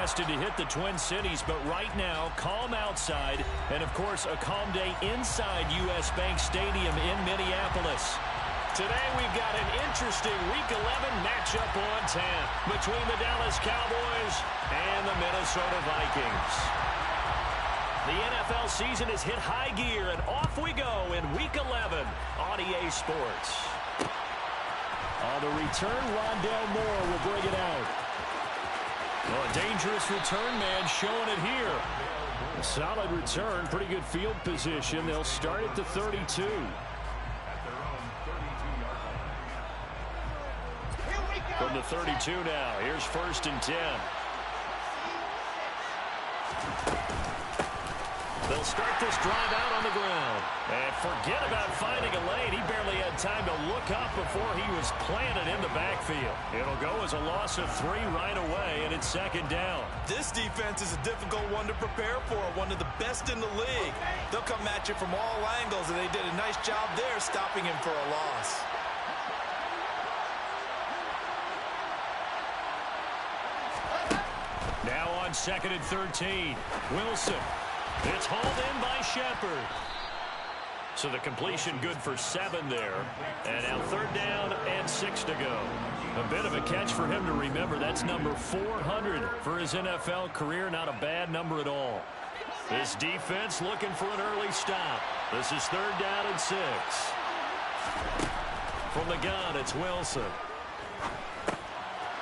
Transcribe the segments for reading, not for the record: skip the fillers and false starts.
forecasted to hit the Twin Cities, but right now, calm outside, and of course, a calm day inside U.S. Bank Stadium in Minneapolis. Today, we've got an interesting Week 11 matchup on tap between the Dallas Cowboys and the Minnesota Vikings. The NFL season has hit high gear, and off we go in Week 11 on EA Sports. On the return, Rondale Moore will bring it out. Well, a dangerous return man showing it here. A solid return, pretty good field position. They'll start at the 32. From the 32 now, here's 1st and 10. They'll start this drive out on the ground. And forget about finding a lane. He barely had time to look up before he was planted in the backfield. It'll go as a loss of 3 right away, and it's 2nd down. This defense is a difficult one to prepare for, one of the best in the league. They'll come at you from all angles, and they did a nice job there stopping him for a loss. Now on 2nd and 13, Wilson. It's hauled in by Shepard. So the completion good for 7 there. And now 3rd down and 6 to go. A bit of a catch for him to remember. That's number 400 for his NFL career. Not a bad number at all. This defense looking for an early stop. This is 3rd down and 6. From the gun, it's Wilson.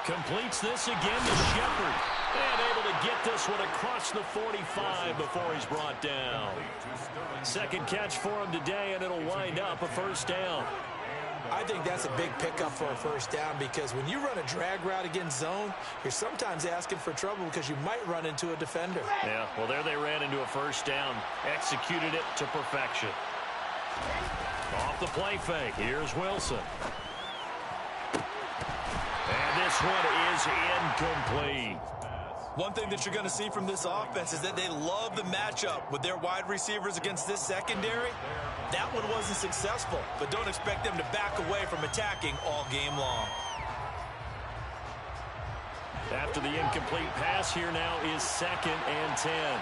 Completes this again to Shepard. And able to get this one across the 45 before he's brought down. 2nd catch for him today, and it'll wind up a 1st down. I think that's a big pickup for a 1st down because when you run a drag route against zone, you're sometimes asking for trouble because you might run into a defender. Yeah, well, there they ran into a 1st down. Executed it to perfection. Off the play fake. Here's Wilson. And this one is incomplete. One thing that you're going to see from this offense is that they love the matchup with their wide receivers against this secondary. That one wasn't successful, but don't expect them to back away from attacking all game long. After the incomplete pass, here now is 2nd and 10.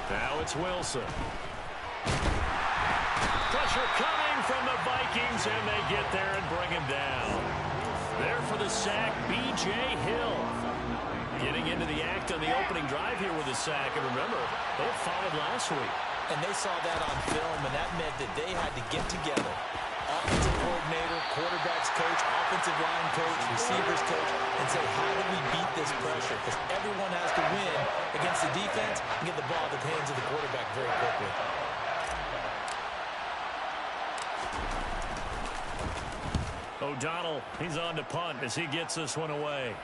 Now it's Wilson. Pressure coming from the Vikings, and they get there and bring him down. There for the sack, B.J. Hill. Getting into the act on the opening drive here with a sack. And remember, they followed last week. And they saw that on film, and that meant that they had to get together. Offensive coordinator, quarterback's coach, offensive line coach, receivers coach, and say, how do we beat this pressure? Because everyone has to win against the defense and get the ball in the hands of the quarterback very quickly. O'Donnell, he's on to punt as he gets this one away.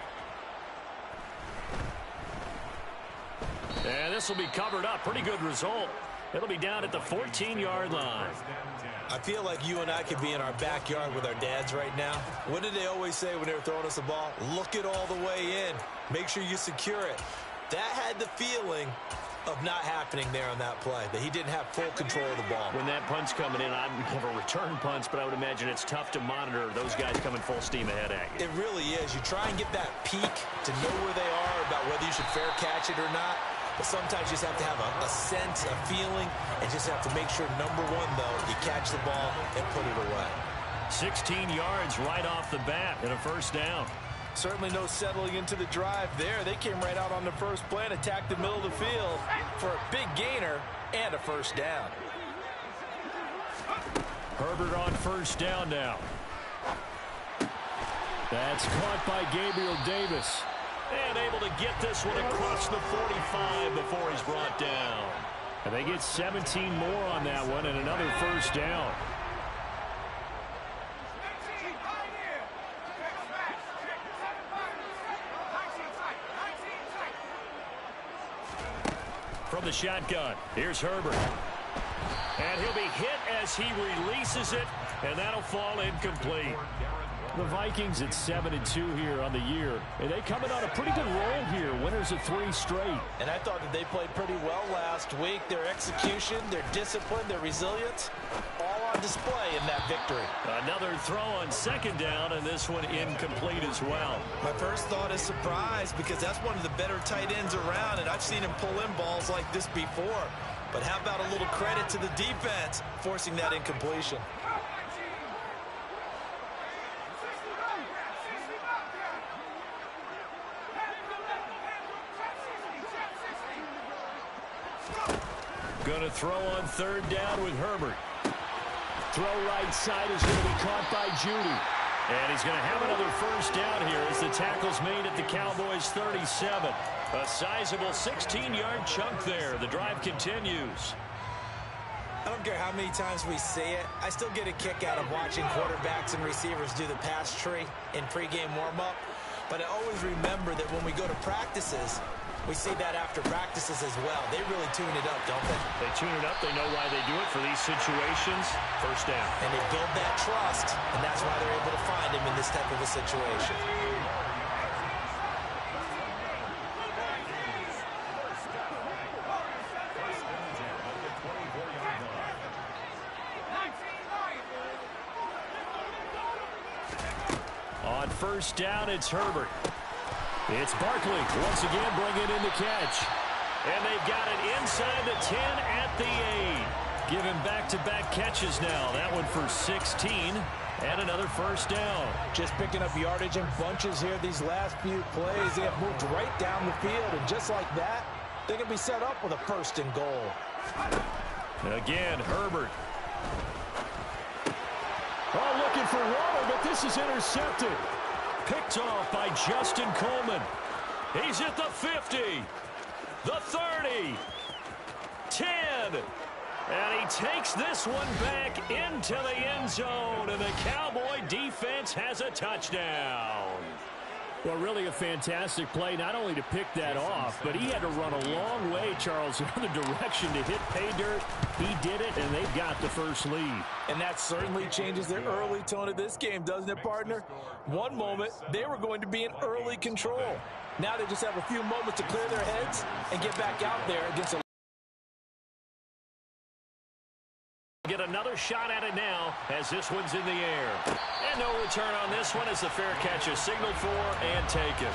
And this will be covered up. Pretty good result. It'll be down at the 14-yard line. I feel like you and I could be in our backyard with our dads right now. What did they always say when they were throwing us the ball? Look it all the way in. Make sure you secure it. That had the feeling of not happening there on that play, that he didn't have full control of the ball. When that punt's coming in, I've never returned punts, but I would imagine it's tough to monitor those guys coming full steam ahead at you. It really is. You try and get that peek to know where they are, about whether you should fair catch it or not. But sometimes you just have to have a sense, a feeling, and just have to make sure, number one, though, you catch the ball and put it away. 16 yards right off the bat and a 1st down. Certainly no settling into the drive there. They came right out on the first play and attacked the middle of the field for a big gainer and a 1st down. Herbert on 1st down now. That's caught by Gabriel Davis. And able to get this one across the 45 before he's brought down. And they get 17 more on that one and another 1st down. From the shotgun, here's Herbert. And he'll be hit as he releases it, and that'll fall incomplete. The Vikings at 7-2 here on the year, and they coming on a pretty good roll here, winners of 3 straight. And I thought that they played pretty well last week. Their execution, their discipline, their resilience, all on display in that victory. Another throw on second down, and this one incomplete as well. My first thought is surprise, because that's one of the better tight ends around, and I've seen him pull in balls like this before. But how about a little credit to the defense forcing that incompletion? Going to throw on third down with Herbert. Throw right side is going to be caught by Judy. And he's going to have another first down here as the tackle's made at the Cowboys' 37. A sizable 16-yard chunk there. The drive continues. I don't care how many times we see it. I still get a kick out of watching quarterbacks and receivers do the pass tree in pregame warm-up. But I always remember that when we go to practices, we see that after practices as well. They really tune it up, don't they? They tune it up. They know why they do it for these situations. First down. And they build that trust, and that's why they're able to find him in this type of a situation. On first down, it's Herbert. It's Barkley once again bringing in the catch. And they've got it inside the 10 at the 8. Giving back-to-back catches now. That one for 16 and another first down. Just picking up yardage in bunches here these last few plays. They have moved right down the field, and just like that, they can be set up with a first and goal. Again, Herbert. Oh, looking for Waller, but this is intercepted. Picked off by Justin Coleman. He's at the 50, the 30, 10. And he takes this one back into the end zone, and the Cowboy defense has a touchdown. Well, really a fantastic play, not only to pick that off, but he had to run a long way, Charles, in the direction to hit pay dirt. He did it, and they've got the first lead. And that certainly changes the early tone of this game, doesn't it, partner? One moment, they were going to be in early control. Now they just have a few moments to clear their heads and get back out there against a... Get another shot at it now as this one's in the air. And no return on this one as the fair catch is signaled for and taken.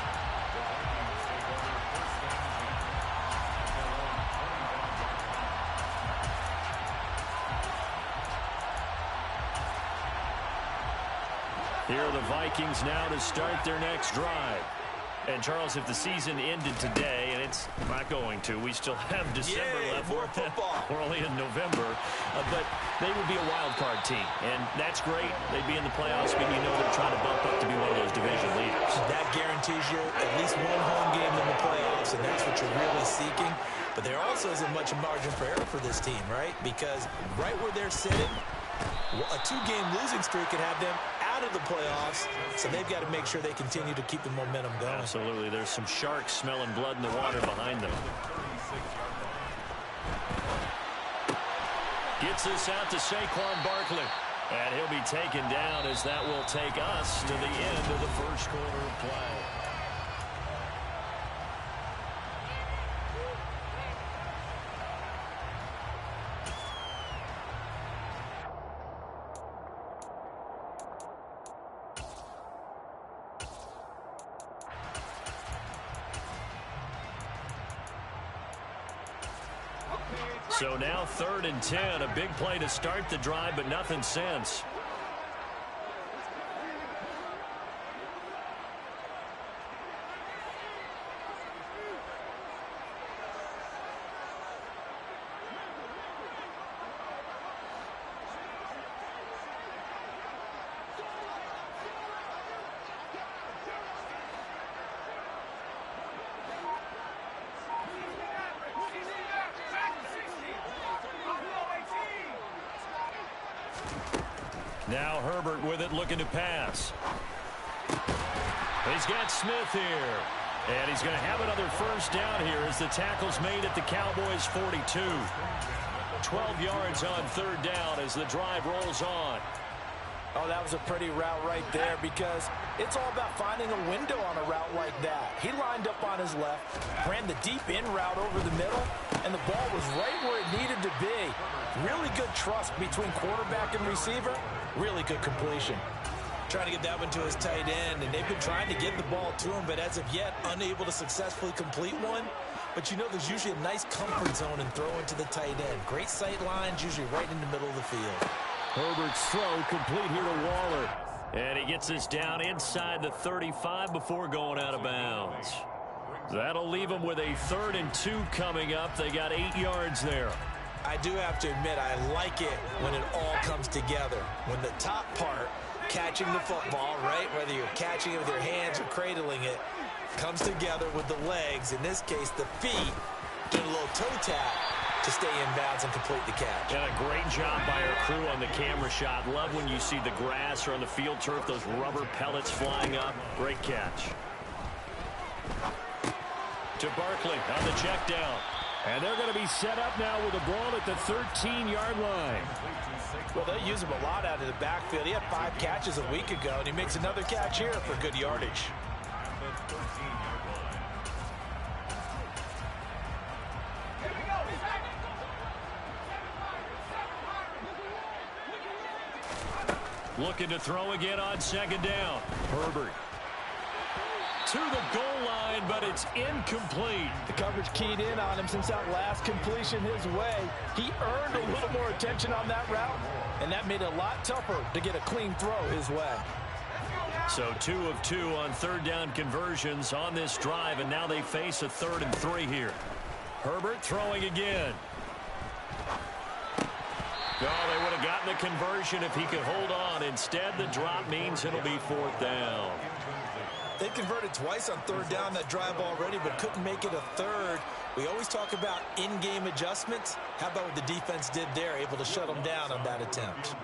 Here are the Vikings now to start their next drive. And, Charles, if the season ended today, and it's not going to, we still have December left. More football. We're only in November. But they would be a wild card team. And that's great. They'd be in the playoffs, but you know they're trying to bump up to be one of those division leaders. That guarantees you at least one home game in the playoffs, and that's what you're really seeking. But there also isn't much margin for error for this team, right? Because right where they're sitting, a two-game losing streak could have them out of the playoffs, so they've got to make sure they continue to keep the momentum going. Absolutely. There's some sharks smelling blood in the water behind them. Gets this out to Saquon Barkley. And he'll be taken down as that will take us to the end of the first quarter of play. So now 3rd and 10, a big play to start the drive, but nothing since. Now Herbert with it, looking to pass. He's got Smith here. And he's going to have another first down here as the tackle's made at the Cowboys' 42. 12 yards on 3rd down as the drive rolls on. Oh, that was a pretty route right there, because it's all about finding a window on a route like that. He lined up on his left, ran the deep in route over the middle, and the ball was right where it needed to be. Really good trust between quarterback and receiver. Really good completion. Trying to get that one to his tight end, and they've been trying to get the ball to him, but as of yet, unable to successfully complete one. But you know there's usually a nice comfort zone in throwing to the tight end. Great sight lines, usually right in the middle of the field. Herbert's throw complete here to Waller. And he gets this down inside the 35 before going out of bounds. That'll leave him with a 3rd and 2 coming up. They got 8 yards there. I do have to admit, I like it when it all comes together. When the top part, catching the football, right, whether you're catching it with your hands or cradling it, comes together with the legs, in this case the feet, doing a little toe tap to stay in bounds and complete the catch. And a great job by our crew on the camera shot. Love when you see the grass or on the field turf, those rubber pellets flying up. Great catch. To Barkley on the check down. And they're going to be set up now with the ball at the 13-yard line. Well, they use him a lot out of the backfield. He had 5 catches a week ago, and he makes another catch here for good yardage. Looking to throw again on 2nd down. Herbert to the goal line, but it's incomplete. The coverage keyed in on him since that last completion his way. He earned a little more attention on that route, and that made it a lot tougher to get a clean throw his way. So 2 of 2 on 3rd down conversions on this drive, and now they face a 3rd and 3 here. Herbert throwing again. Oh, they would have gotten the conversion if he could hold on. Instead, the drop means it'll be 4th down. They converted twice on 3rd down that drive already, but couldn't make it a 3rd. We always talk about in-game adjustments. How about what the defense did there, able to shut them down on that attempt?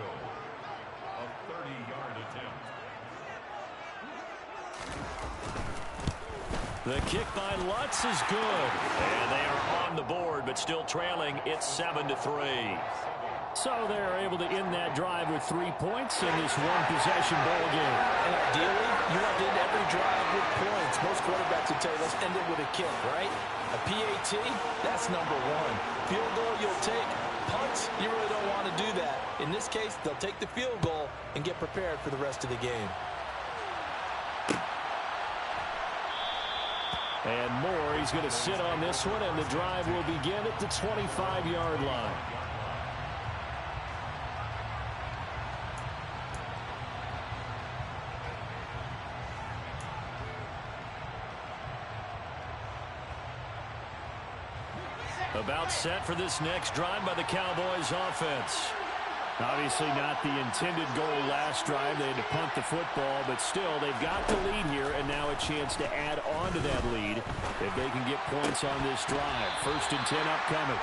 The kick by Lutz is good. And they are on the board, but still trailing. It's 7-3. So they're able to end that drive with 3 points in this one-possession ball game. And ideally, you want to end every drive with points. Most quarterbacks would tell you, let's end it with a kick, right? A PAT, that's number 1. Field goal, you'll take. Punts, you really don't want to do that. In this case, they'll take the field goal and get prepared for the rest of the game. And Moore, he's going to sit on this one, and the drive will begin at the 25-yard line. About set for this next drive by the Cowboys offense. Obviously not the intended goal last drive. They had to punt the football, but still they've got the lead here, and now a chance to add on to that lead if they can get points on this drive. 1st and 10 upcoming.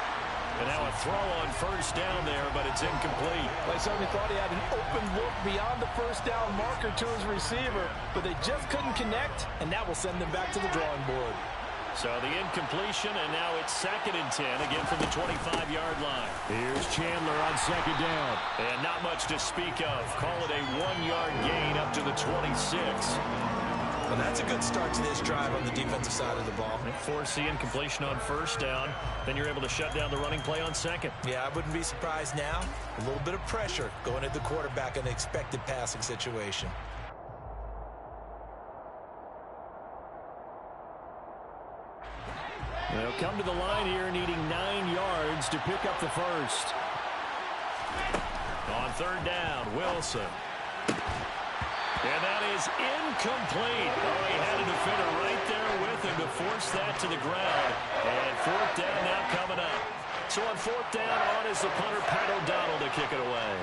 And now a throw on 1st down there, but it's incomplete. They certainly thought he had an open look beyond the 1st down marker to his receiver, but they just couldn't connect, and that will send them back to the drawing board. So the incompletion, and now it's 2nd and 10, again from the 25-yard line. Here's Chandler on 2nd down. And not much to speak of. Call it a 1-yard gain up to the 26. Well, that's a good start to this drive on the defensive side of the ball. Force the incompletion on 1st down. Then you're able to shut down the running play on 2nd. Yeah, I wouldn't be surprised now. A little bit of pressure going at the quarterback in an expected passing situation. They'll come to the line here needing 9 yards to pick up the 1st. On 3rd down, Wilson. And that is incomplete. Oh, he had a defender right there with him to force that to the ground. And 4th down now coming up. So on 4th down, on is the punter, Pat O'Donnell, to kick it away.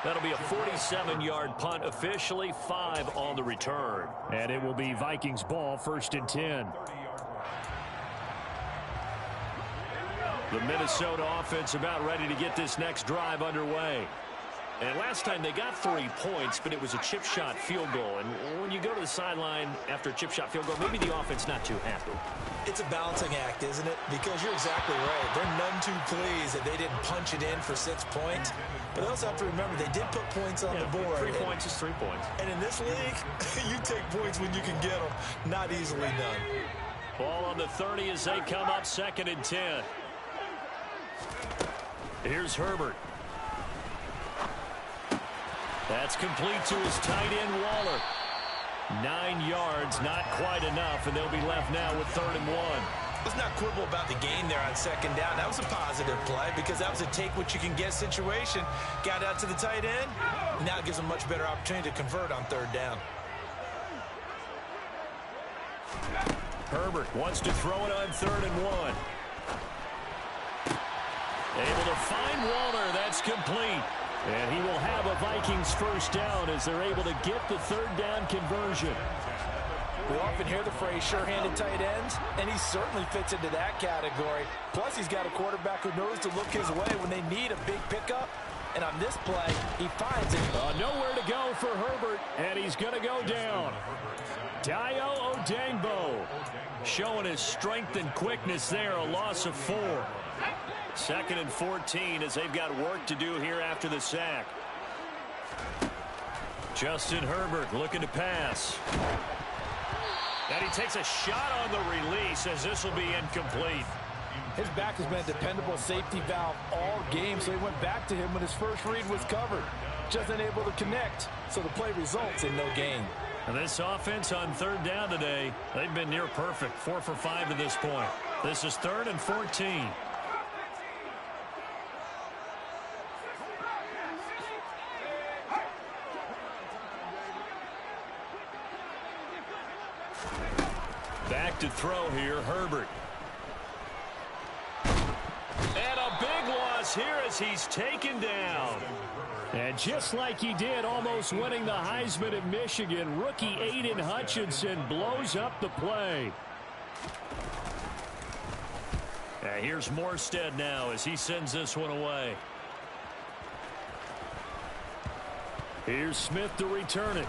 That'll be a 47-yard punt, officially 5 on the return. And it will be Vikings ball, 1st and 10. The Minnesota offense about ready to get this next drive underway. And last time they got 3 points, but it was a chip shot field goal. And when you go to the sideline after a chip shot field goal, maybe the offense not too happy. It's a balancing act, isn't it? Because you're exactly right. They're none too pleased that they didn't punch it in for 6 points. But they also have to remember they did put points on the board. 3 points is 3 points. And in this league, you take points when you can get them. Not easily done. Ball on the 30 as they come up 2nd and 10. Here's Herbert. That's complete to his tight end, Waller. 9 yards, not quite enough, and they'll be left now with 3rd and 1. Let's not quibble about the gain there on 2nd down. That was a positive play because that was a take-what-you-can-get situation. Got out to the tight end. Now it gives them a much better opportunity to convert on 3rd down. Herbert wants to throw it on 3rd and 1. Able to find Waller. That's complete. And he will have a Vikings 1st down as they're able to get the 3rd down conversion. We often hear the phrase sure-handed tight ends, and he certainly fits into that category. Plus, he's got a quarterback who knows to look his way when they need a big pickup. And on this play, he finds it. Nowhere to go for Herbert, and he's going to go down. Dayo Odeyingbo showing his strength and quickness there, a loss of 4. 2nd and 14 as they've got work to do here after the sack. Justin Herbert looking to pass. And he takes a shot on the release as this will be incomplete. His back has been a dependable safety valve all game, so he went back to him when his first read was covered. Just unable to connect, so the play results in no gain. And this offense on 3rd down today, they've been near perfect. 4 for 5 to this point. This is 3rd and 14. Back to throw here, Herbert. And a big loss here as he's taken down. And just like he did, almost winning the Heisman at Michigan, rookie Aiden Hutchinson blows up the play. And here's Morstead now as he sends this one away. Here's Smith to return it.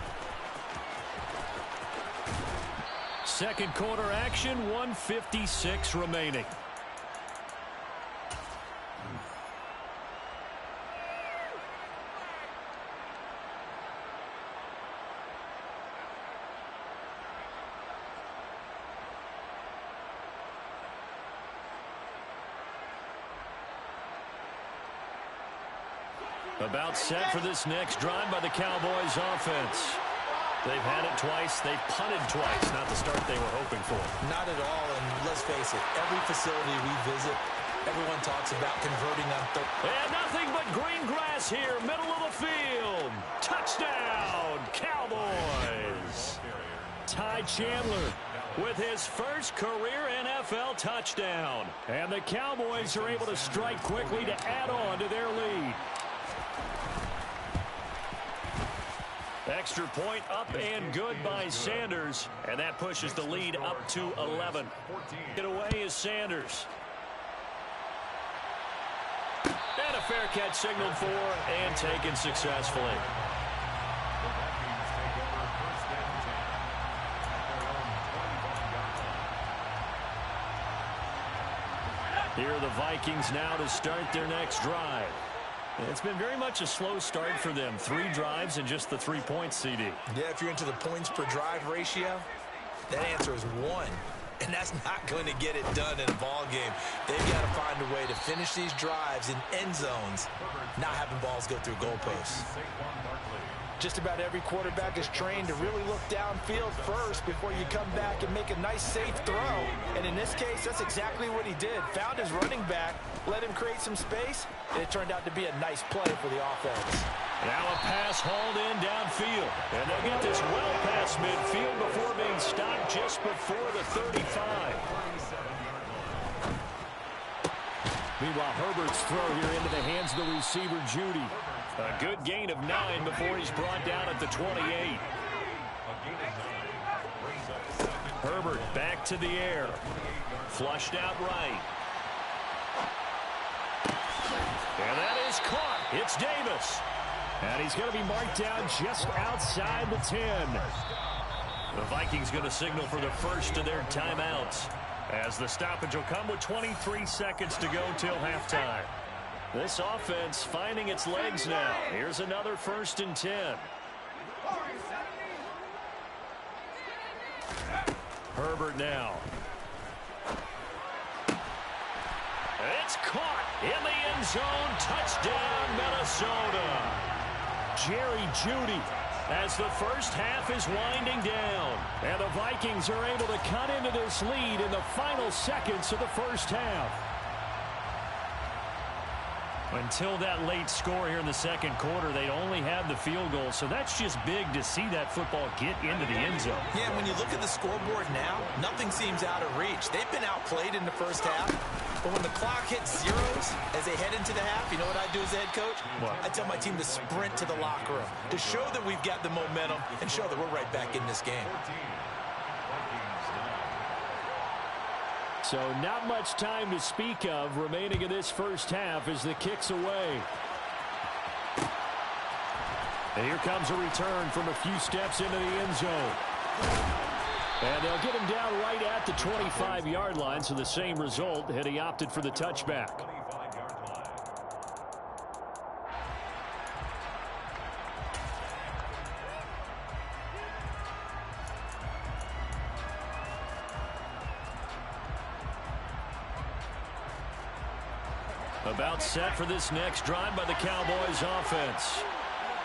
2nd quarter action, 1:56 remaining. About set for this next drive by the Cowboys offense. They've had it twice. They've punted twice. Not the start they were hoping for. Not at all, and let's face it, every facility we visit, everyone talks about converting on 3rd. And nothing but green grass here, middle of the field. Touchdown, Cowboys. Ty Chandler with his first career NFL touchdown. And the Cowboys are able to strike quickly to add on to their lead. Extra point up and good by Sanders. And that pushes the lead up to 11. Get away is Sanders. And a fair catch signaled for and taken successfully. Here are the Vikings now to start their next drive. It's been very much a slow start for them. 3 drives and just the 3 points, CD. Yeah, if you're into the points per drive ratio, that answer is 1. And that's not going to get it done in a ball game. They've got to find a way to finish these drives in end zones, not having balls go through goalposts. Just about every quarterback is trained to really look downfield first before you come back and make a nice, safe throw. And in this case, that's exactly what he did. Found his running back, let him create some space, and it turned out to be a nice play for the offense. Now a pass hauled in downfield. And they'll get this well past midfield before being stopped just before the 35. Meanwhile, Herbert's throw here into the hands of the receiver, Judy. A good gain of 9 before he's brought down at the 28. Herbert back to the air. Flushed out right. And that is caught. It's Davis. And he's going to be marked down just outside the 10. The Vikings going to signal for the first of their timeouts, as the stoppage will come with 23 seconds to go till halftime. This offense finding its legs now. Here's another 1st and 10. Herbert now. It's caught in the end zone. Touchdown, Minnesota. Jerry Jeudy, as the first half is winding down. And the Vikings are able to cut into this lead in the final seconds of the first half. Until that late score here in the second quarter, they only had the field goal. So that's just big to see that football get into the end zone. Yeah, when you look at the scoreboard now, nothing seems out of reach. They've been outplayed in the first half. But when the clock hits zeros as they head into the half, you know what I do as the head coach? What? I tell my team to sprint to the locker room to show that we've got the momentum and show that we're right back in this game. So not much time to speak of remaining in this first half as the kick's away. And here comes a return from a few steps into the end zone. And they'll get him down right at the 25-yard line, so the same result had he opted for the touchback. About set for this next drive by the Cowboys offense.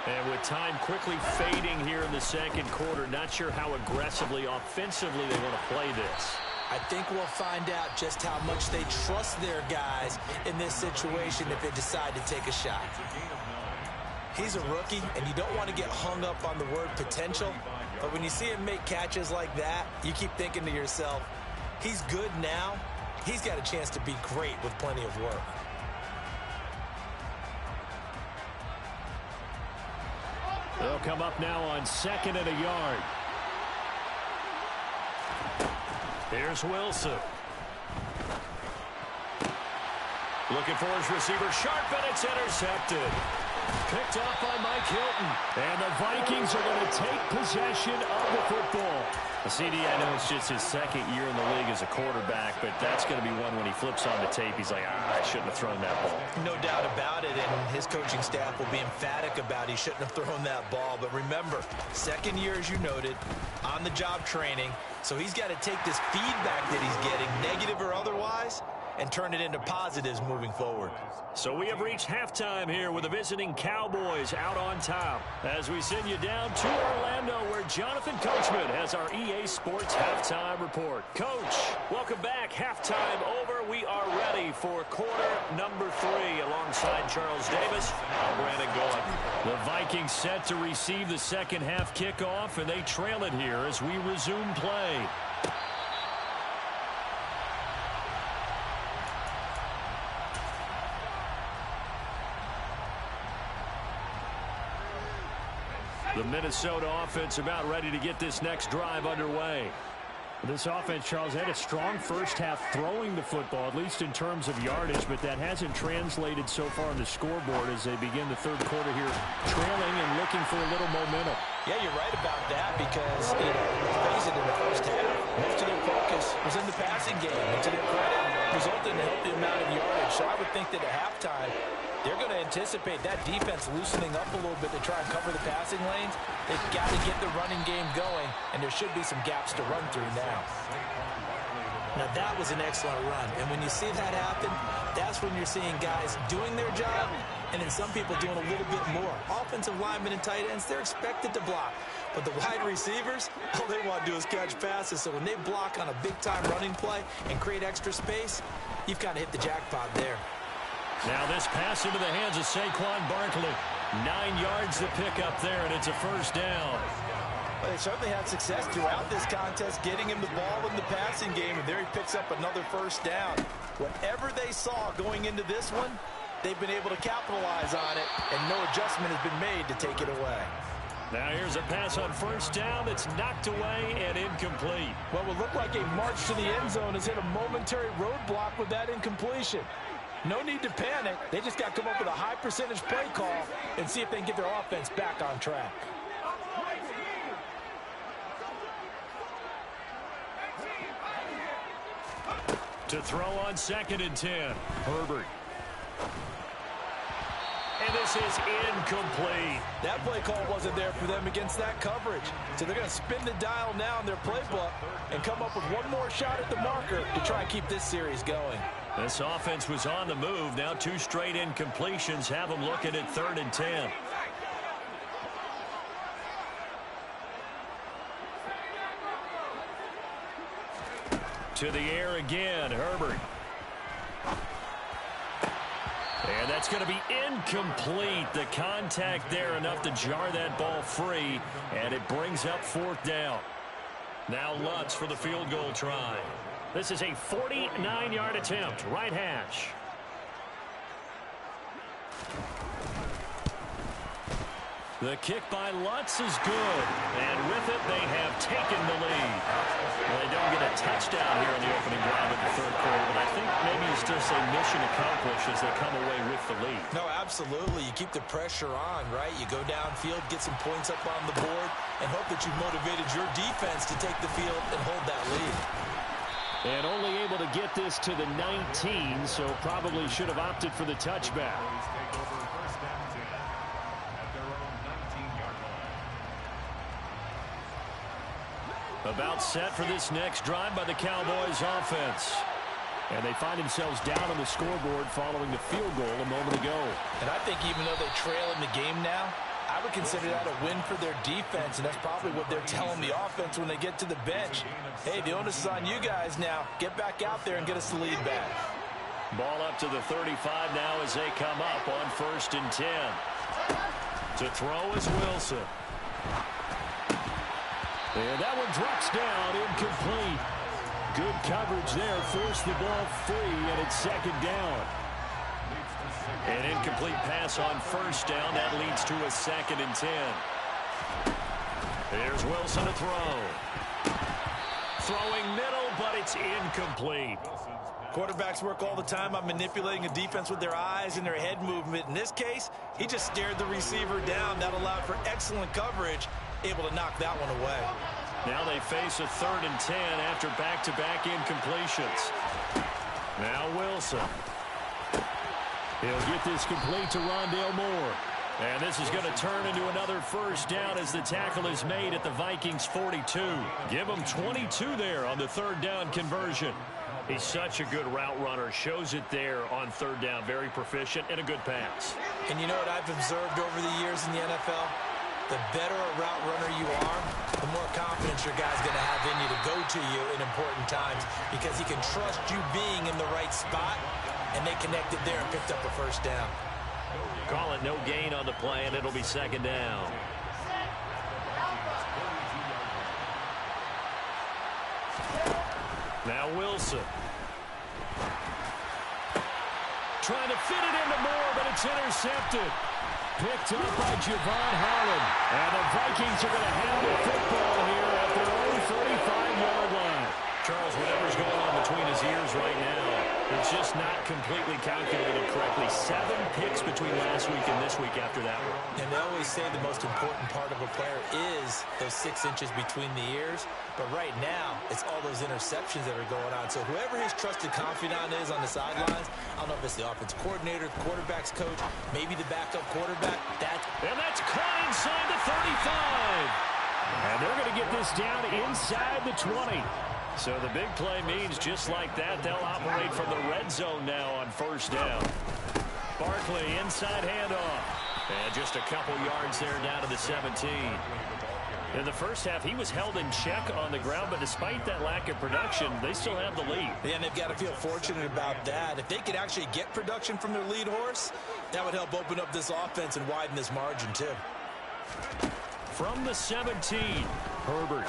And with time quickly fading here in the second quarter, not sure how aggressively, offensively they want to play this. I think we'll find out just how much they trust their guys in this situation if they decide to take a shot. He's a rookie, and you don't want to get hung up on the word potential. But when you see him make catches like that, you keep thinking to yourself, he's good now. He's got a chance to be great with plenty of work. They'll come up now on 2nd and a yard. Here's Wilson. Looking for his receiver, sharp, and it's intercepted. Picked off by Mike Hilton. And the Vikings are going to take possession of the football. CD, I know it's just his second year in the league as a quarterback, but that's going to be one when he flips on the tape. He's like, I shouldn't have thrown that ball. No doubt about it, and his coaching staff will be emphatic about he shouldn't have thrown that ball. But remember, second year, as you noted, on-the-job training, so he's got to take this feedback that he's getting, negative or otherwise, and turn it into positives moving forward. So we have reached halftime here with the visiting Cowboys out on top as we send you down to Orlando where Jonathan Coachman has our EA Sports Halftime Report. Coach, welcome back. Halftime over. We are ready for quarter number 3 alongside Charles Davis. I'm Brandon Gold. The Vikings set to receive the second half kickoff, and they trail it here as we resume play. The Minnesota offense about ready to get this next drive underway. This offense, Charles, had a strong first half throwing the football, at least in terms of yardage, but that hasn't translated so far on the scoreboard as they begin the third quarter here, trailing and looking for a little momentum. Yeah, you're right about that because, face it, in the first half, most of their focus was in the passing game. And to their credit, resulted in a healthy amount of yardage. So I would think that at halftime, they're going to anticipate that defense loosening up a little bit to try and cover the passing lanes. They've got to get the running game going, and there should be some gaps to run through now. Now, that was an excellent run, and when you see that happen, that's when you're seeing guys doing their job, and then some people doing a little bit more. Offensive linemen and tight ends, they're expected to block, but the wide receivers, all they want to do is catch passes, so when they block on a big-time running play and create extra space, you've kind of hit the jackpot there. Now this pass into the hands of Saquon Barkley. 9 yards to pick up there, and it's a first down. Well, they certainly had success throughout this contest, getting him the ball in the passing game, and there he picks up another first down. Whatever they saw going into this one, they've been able to capitalize on it, and no adjustment has been made to take it away. Now here's a pass on first down that's knocked away and incomplete. What would look like a march to the end zone has hit a momentary roadblock with that incompletion. No need to panic. They just got to come up with a high percentage play call and see if they can get their offense back on track. To throw on 2nd and 10. Herbert. And this is incomplete. That play call wasn't there for them against that coverage. So they're going to spin the dial now in their playbook and come up with one more shot at the marker to try and keep this series going. This offense was on the move. Now 2 straight incompletions have them looking at 3rd and 10. To the air again, Herbert. And that's going to be incomplete. The contact there enough to jar that ball free, and it brings up 4th down. Now Lutz for the field goal try. This is a 49-yard attempt, right hash. The kick by Lutz is good, and with it, they have taken the lead. Well, they don't get a touchdown here in the opening drive of the 3rd quarter, but I think maybe you still say mission accomplished as they come away with the lead. No, absolutely. You keep the pressure on, right? You go downfield, get some points up on the board, and hope that you've motivated your defense to take the field and hold that lead. And only able to get this to the 19, so probably should have opted for the touchback. About set for this next drive by the Cowboys offense. And they find themselves down on the scoreboard following the field goal a moment ago. And I think even though they trail in the game now, I would consider that a win for their defense, and that's probably what they're telling the offense when they get to the bench. Hey, the onus is on you guys now. Get back out there and get us the lead back. Ball up to the 35 now as they come up on 1st and 10. To throw is Wilson. And that one drops down, incomplete. Good coverage there, forced the ball free, and it's 2nd down. An incomplete pass on 1st down. That leads to a 2nd and 10. Here's Wilson to throw. Throwing middle, but it's incomplete. Quarterbacks work all the time on manipulating a defense with their eyes and their head movement. In this case, he just stared the receiver down. That allowed for excellent coverage, able to knock that one away. Now they face a 3rd and 10 after back-to-back incompletions. Now Wilson. He'll get this complete to Rondale Moore. And this is going to turn into another 1st down as the tackle is made at the Vikings 42. Give them 22 there on the 3rd down conversion. He's such a good route runner. Shows it there on 3rd down. Very proficient and a good pass. And you know what I've observed over the years in the NFL? The better a route runner you are, the more confidence your guy's going to have in you to go to you in important times because he can trust you being in the right spot, and they connected there and picked up a 1st down. Call it no gain on the play, and it'll be 2nd down. Now Wilson. Trying to fit it into Moore, but it's intercepted. Picked up by Javon Holland. And the Vikings are going to have the football here at their own 35-yard line. Charles, whatever's going on between his ears right now, it's just not completely calculated correctly. 7 picks between last week and this week after that one. And they always say the most important part of a player is those 6 inches between the ears. But right now, it's all those interceptions that are going on. So whoever his trusted confidant is on the sidelines, I don't know if it's the offensive coordinator, the quarterback's coach, maybe the backup quarterback. And that's caught inside the 35. And they're going to get this down inside the 20. So the big play means just like that, they'll operate from the red zone now on 1st down. Barkley, inside handoff. And just a couple yards there down to the 17. In the first half, he was held in check on the ground, but despite that lack of production, they still have the lead. Yeah, and they've got to feel fortunate about that. If they could actually get production from their lead horse, that would help open up this offense and widen this margin, too. From the 17, Herbert.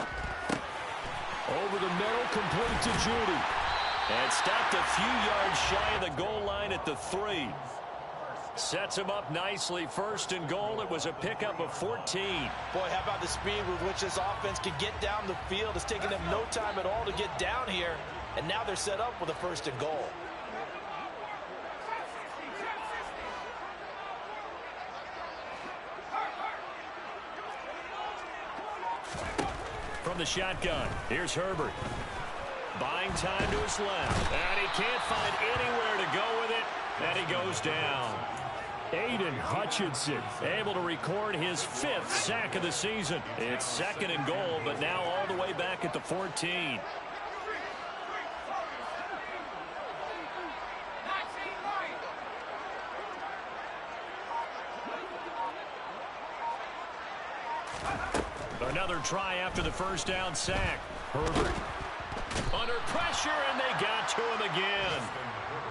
Over the middle, complete to Judy. And stopped a few yards shy of the goal line at the 3. Sets him up nicely. 1st and goal. It was a pickup of 14. Boy, how about the speed with which this offense can get down the field? It's taken them no time at all to get down here. And now they're set up with a 1st and goal. from the shotgun. Here's Herbert. Buying time to his left. And he can't find anywhere to go with it. And he goes down. Aiden Hutchinson able to record his 5th sack of the season. It's 2nd and goal, but now all the way back at the 14. Another try after the first down sack. Herbert under pressure, and they got to him again.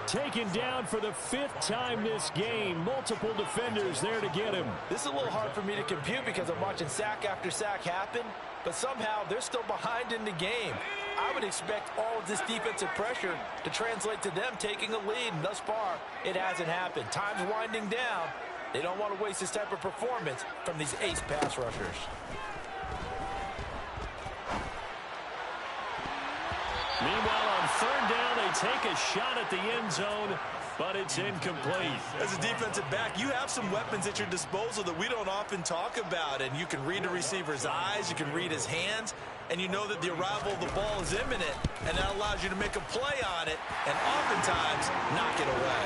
Taken down for the 5th time this game. Multiple defenders there to get him. This is a little hard for me to compute because I'm watching sack after sack happen, but somehow they're still behind in the game. I would expect all of this defensive pressure to translate to them taking a lead, and thus far, it hasn't happened. Time's winding down. They don't want to waste this type of performance from these ace pass rushers. Meanwhile, on 3rd down, they take a shot at the end zone, but it's incomplete. As a defensive back, you have some weapons at your disposal that we don't often talk about, and you can read the receiver's eyes, you can read his hands, and you know that the arrival of the ball is imminent, and that allows you to make a play on it, and oftentimes knock it away.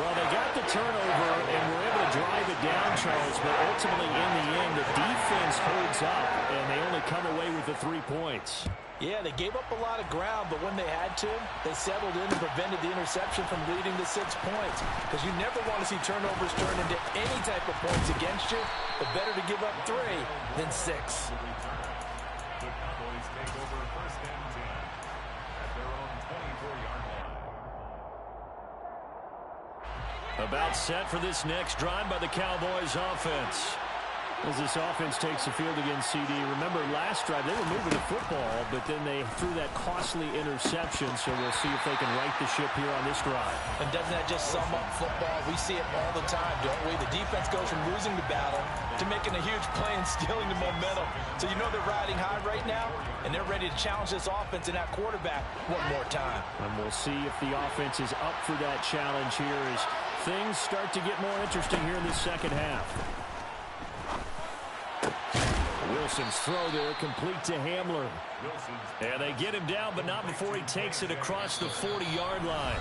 Well, they got the turnover and were able to drive it down, Charles, but ultimately in the end, the defense holds up, and they only come away with the 3 points. Yeah, they gave up a lot of ground, but when they had to, they settled in and prevented the interception from leading to 6 points. Because you never want to see turnovers turn into any type of points against you, but better to give up 3 than 6. The Cowboys take over 1st and 10 at their own 24-yard line. About set for this next drive by the Cowboys offense. As this offense takes the field against CD. Remember, last drive, they were moving the football, but then they threw that costly interception, so we'll see if they can right the ship here on this drive. And doesn't that just sum up football? We see it all the time, don't we? The defense goes from losing the battle to making a huge play and stealing the momentum. So you know they're riding high right now, and they're ready to challenge this offense and that quarterback one more time. And we'll see if the offense is up for that challenge here as things start to get more interesting here in the second half. Wilson's throw there complete to Hamler. And they get him down, but not before he takes it across the 40-yard line.